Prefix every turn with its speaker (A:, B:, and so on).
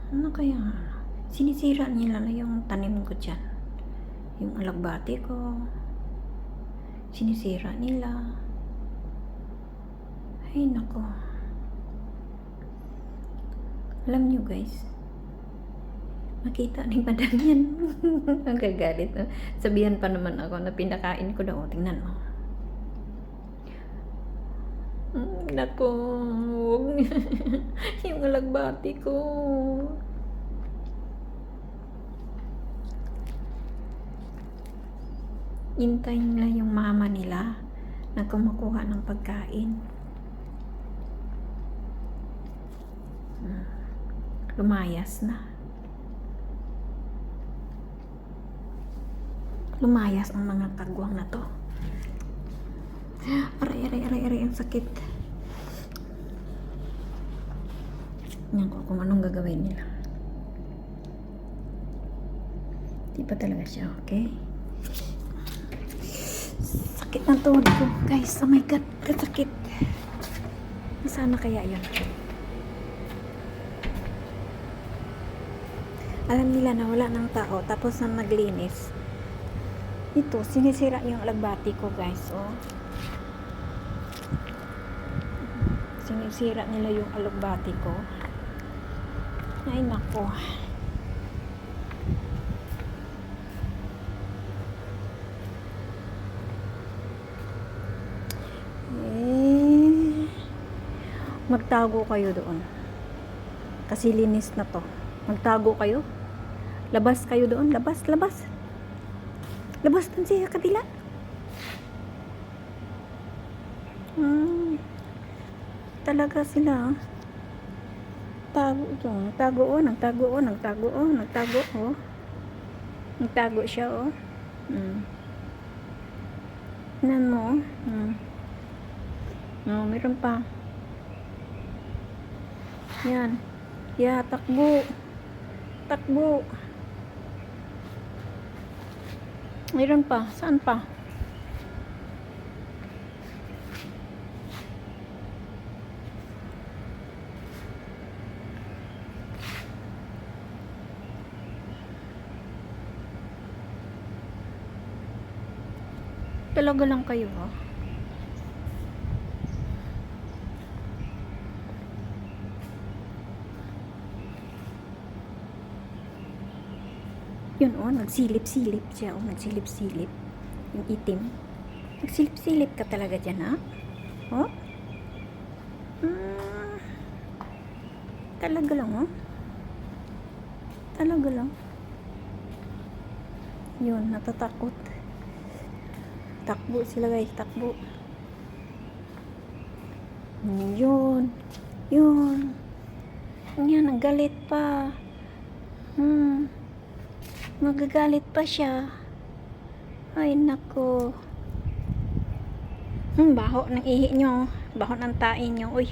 A: Ano kaya? Sinisira nila na yung tanim ko dyan. Yung alagbati ko. Sinisira nila. Ay, nako. Alam nyo guys, makita ni madam yan. Ang gagalit. Sabihan pa naman ako na pinakain ko daw. Tingnan mo. Nako. Yung alagbati ko. Hintay nila yung mama nila na kumukuha ng pagkain. Lumayas na. Lumayas ang mga kagwang na to. Aray, ang sakit. Yan ko kung anong gagawin nila. Di pa talaga siya, okay? Sakit ng tuhod ko, guys. Oh my God, kasakit. Sana kaya yun. Alam nila na wala ng tao, tapos na naglinis. Ito, sinisira yung alagbati ko, guys. Oh. Sinisira nila yung alagbati ko. Ay, nako. Magtago kayo doon. Kasi linis na to. Magtago kayo. Labas kayo doon. Labas. Labas dun siya kabila. Talaga sila. Tago ito. Nagtago. Nagtago siya, oh. Tingnan mo, oh. No, meron pa. Yan. Takbo. Mayroon pa. Saan pa? Talaga lang kayo, ha? Yun, oh, nagsilip-silip siya, oh, nagsilip-silip. Yung itim. Nagsilip-silip ka talaga dyan, ha? Oh? Talaga lang, oh. Talaga lang. Yun, natatakot. Takbo sila, guys, takbo. Yun. Yan, nagalit pa. Magagalit pa siya. Ay, nako. Baho ng ihi nyo. Baho ng tain nyo. Uy.